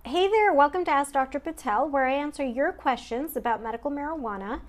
Hey there, welcome to Ask Dr. Patel, where I answer your questions about medical marijuana.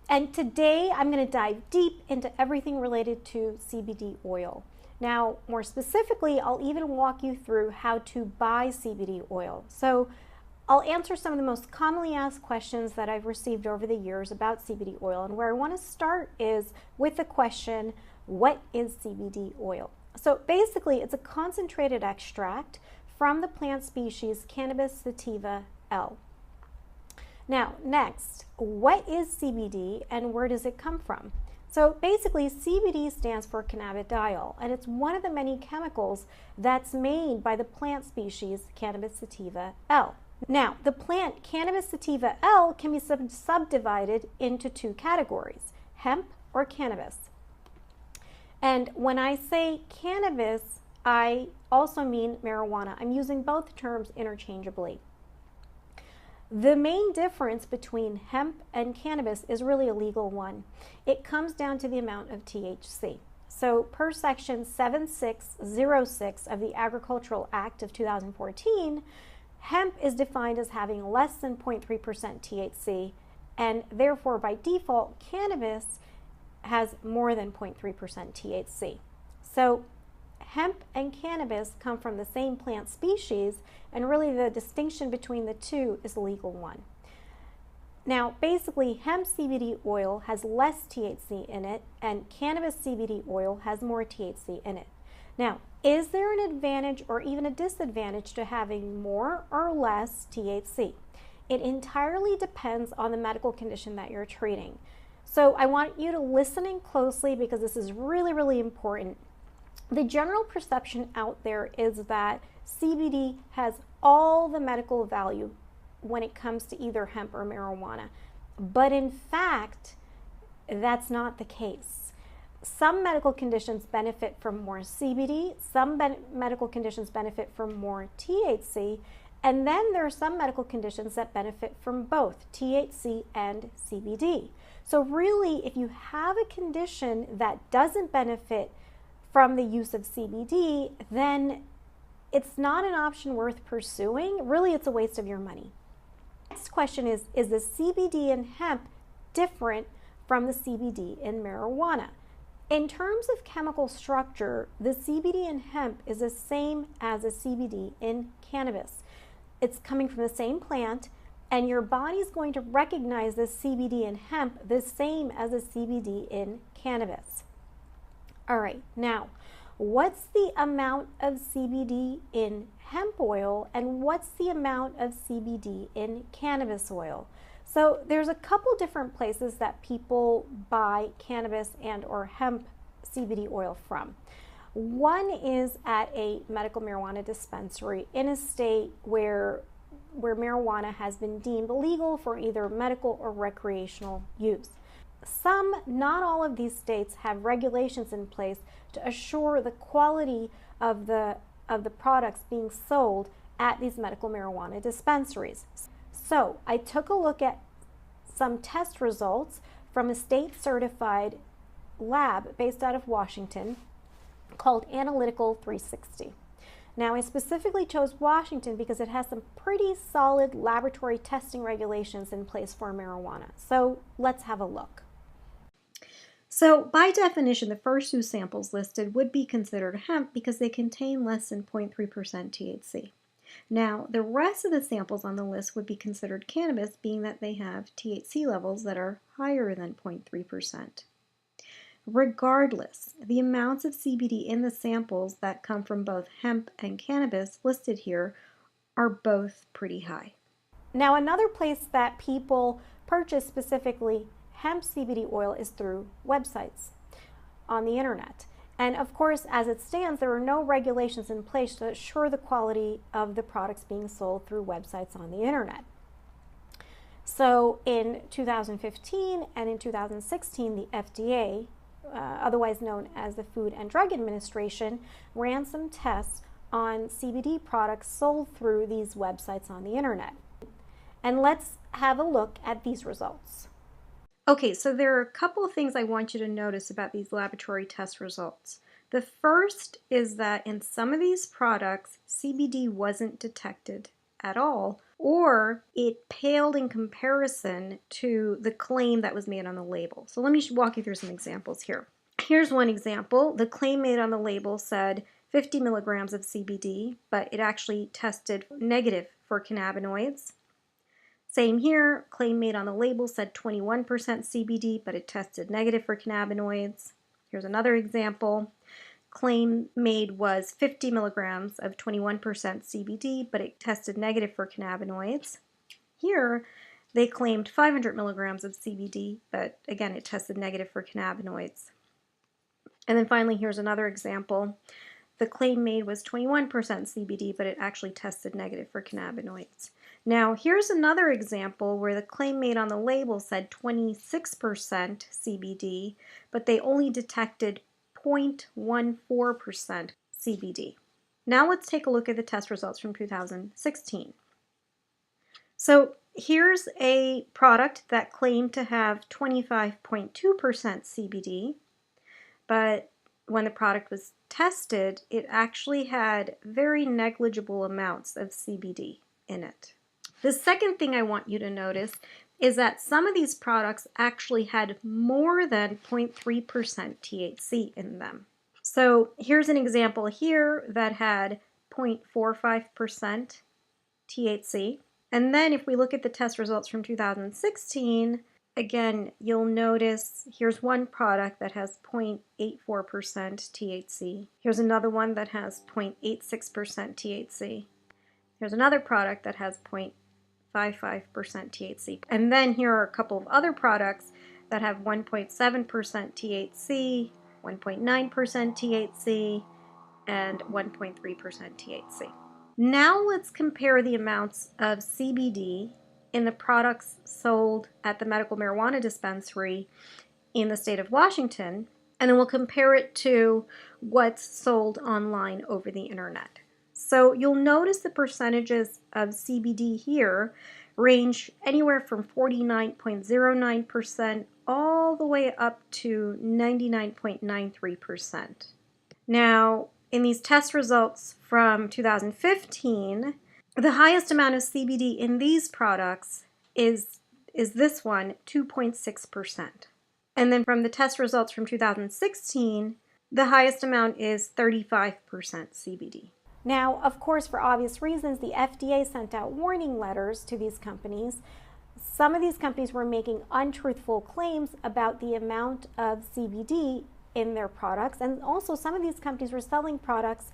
And today I'm going to dive deep into everything related to CBD oil. Now, more specifically, I'll even walk you through how to buy CBD oil. So I'll answer some of the most commonly asked questions that I've received over the years about CBD oil. And where I want to start is with the question, what is CBD oil? So basically, it's a concentrated extract from the plant species Cannabis sativa L. Now, next, what is CBD and where does it come from? So basically, CBD stands for cannabidiol, and it's one of the many chemicals that's made by the plant species Cannabis sativa L. Now, the plant Cannabis sativa L can be subdivided into two categories, hemp or cannabis. And when I say cannabis, I also mean marijuana. I'm using both terms interchangeably. The main difference between hemp and cannabis is really a legal one. It comes down to the amount of THC. So per section 7606 of the Agricultural Act of 2014, hemp is defined as having less than 0.3% THC, and therefore by default, cannabis has more than 0.3% THC. So hemp and cannabis come from the same plant species, and really the distinction between the two is a legal one. Now, basically, hemp CBD oil has less THC in it, and cannabis CBD oil has more THC in it. Now, is there an advantage or even a disadvantage to having more or less THC? It entirely depends on the medical condition that you're treating. So I want you to listen in closely because this is really, really important. The general perception out there is that CBD has all the medical value when it comes to either hemp or marijuana. But in fact, that's not the case. Some medical conditions benefit from more CBD, some medical conditions benefit from more THC, and then there are some medical conditions that benefit from both THC and CBD. So really, if you have a condition that doesn't benefit from the use of CBD, then it's not an option worth pursuing. Really, it's a waste of your money. Next question is the CBD in hemp different from the CBD in marijuana? In terms of chemical structure, the CBD in hemp is the same as the CBD in cannabis. It's coming from the same plant, and your body's going to recognize the CBD in hemp the same as the CBD in cannabis. All right, now, what's the amount of CBD in hemp oil and what's the amount of CBD in cannabis oil? So there's a couple different places that people buy cannabis and or hemp CBD oil from. One is at a medical marijuana dispensary in a state where marijuana has been deemed legal for either medical or recreational use. Some, not all of these states have regulations in place to assure the quality of the products being sold at these medical marijuana dispensaries. So I took a look at some test results from a state certified lab based out of Washington called Analytical 360. Now, I specifically chose Washington because it has some pretty solid laboratory testing regulations in place for marijuana. So let's have a look. So by definition, the first two samples listed would be considered hemp because they contain less than 0.3% THC. Now, the rest of the samples on the list would be considered cannabis, being that they have THC levels that are higher than 0.3%. Regardless, the amounts of CBD in the samples that come from both hemp and cannabis listed here are both pretty high. Now, another place that people purchase specifically hemp CBD oil is through websites on the internet. And of course, as it stands, there are no regulations in place to assure the quality of the products being sold through websites on the internet. So in 2015 and in 2016, the FDA, otherwise known as the Food and Drug Administration, ran some tests on CBD products sold through these websites on the internet. And let's have a look at these results. Okay, so there are a couple of things I want you to notice about these laboratory test results. The first is that in some of these products, CBD wasn't detected at all, or it paled in comparison to the claim that was made on the label. So let me walk you through some examples here. Here's one example. The claim made on the label said 50 milligrams of CBD, but it actually tested negative for cannabinoids. Same here, claim made on the label said 21% CBD, but it tested negative for cannabinoids. Here's another example. Claim made was 50 milligrams of 21% CBD, but it tested negative for cannabinoids. Here, they claimed 500 milligrams of CBD, but again, it tested negative for cannabinoids. And then finally, here's another example. The claim made was 21% CBD, but it actually tested negative for cannabinoids. Now, here's another example where the claim made on the label said 26% CBD, but they only detected 0.14% CBD. Now let's take a look at the test results from 2016. So here's a product that claimed to have 25.2% CBD, but when the product was tested, it actually had very negligible amounts of CBD in it. The second thing I want you to notice is that some of these products actually had more than 0.3% THC in them. So here's an example here that had 0.45% THC. And then if we look at the test results from 2016, again, you'll notice here's one product that has 0.84% THC. Here's another one that has 0.86% THC. Here's another product that has 0.55% THC. And then here are a couple of other products that have 1.7% THC, 1.9% THC, and 1.3% THC. Now let's compare the amounts of CBD in the products sold at the medical marijuana dispensary in the state of Washington, and then we'll compare it to what's sold online over the internet. So you'll notice the percentages of CBD here range anywhere from 49.09% all the way up to 99.93%. Now, in these test results from 2015, the highest amount of CBD in these products is this one, 2.6%. And then from the test results from 2016, the highest amount is 35% CBD. Now, of course, for obvious reasons, the FDA sent out warning letters to these companies. Some of these companies were making untruthful claims about the amount of CBD in their products, and also some of these companies were selling products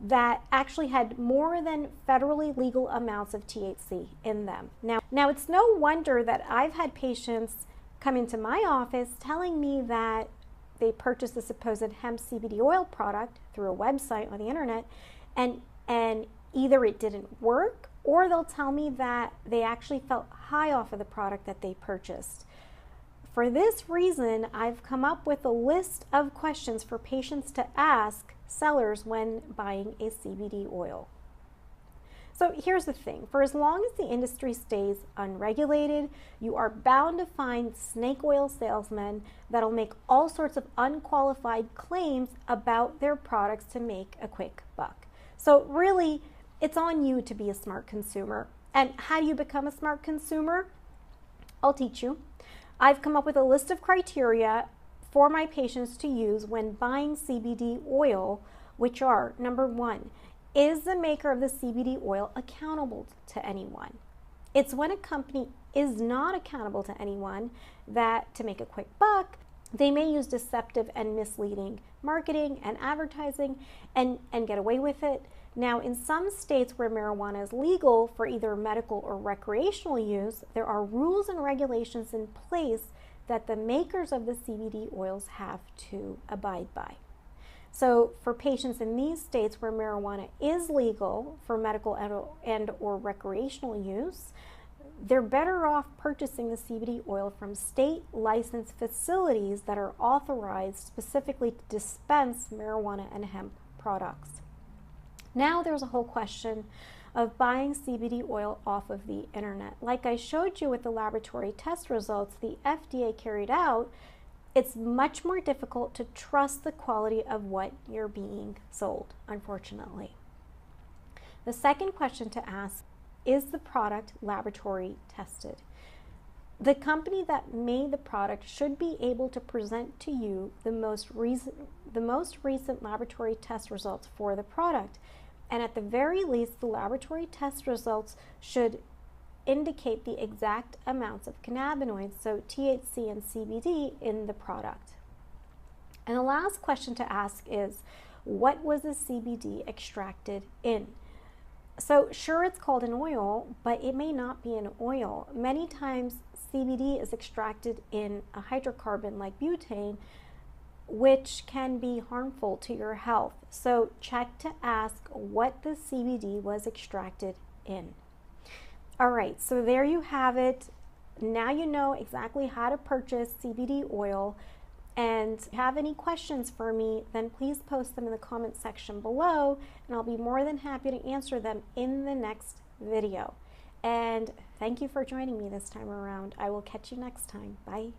that actually had more than federally legal amounts of THC in them. Now it's no wonder that I've had patients come into my office telling me that they purchased the supposed hemp CBD oil product through a website on the internet, and either it didn't work, or they'll tell me that they actually felt high off of the product that they purchased. For this reason, I've come up with a list of questions for patients to ask sellers when buying a CBD oil. So here's the thing. For as long as the industry stays unregulated, you are bound to find snake oil salesmen that'll make all sorts of unqualified claims about their products to make a quick buck. So really, it's on you to be a smart consumer. And how do you become a smart consumer? I'll teach you. I've come up with a list of criteria for my patients to use when buying CBD oil, which are, number one, is the maker of the CBD oil accountable to anyone? It's when a company is not accountable to anyone that, to make a quick buck, they may use deceptive and misleading marketing and advertising and get away with it. Now, in some states where marijuana is legal for either medical or recreational use, there are rules and regulations in place that the makers of the CBD oils have to abide by. So for patients in these states where marijuana is legal for medical and or recreational use, they're better off purchasing the CBD oil from state licensed facilities that are authorized specifically to dispense marijuana and hemp products. Now there's a whole question of buying CBD oil off of the internet. Like I showed you with the laboratory test results the FDA carried out, it's much more difficult to trust the quality of what you're being sold, unfortunately. The second question to ask is the product laboratory tested? The company that made the product should be able to present to you the most recent laboratory test results for the product. And at the very least, the laboratory test results should indicate the exact amounts of cannabinoids, so THC and CBD, in the product. And the last question to ask is, what was the CBD extracted in? So sure, it's called an oil, but it may not be an oil. Many times CBD is extracted in a hydrocarbon like butane, which can be harmful to your health. So check to ask what the CBD was extracted in. All right, so there you have it. Now you know exactly how to purchase CBD oil. And if you have any questions for me, then please post them in the comment section below, and I'll be more than happy to answer them in the next video. And thank you for joining me this time around. I will catch you next time. Bye.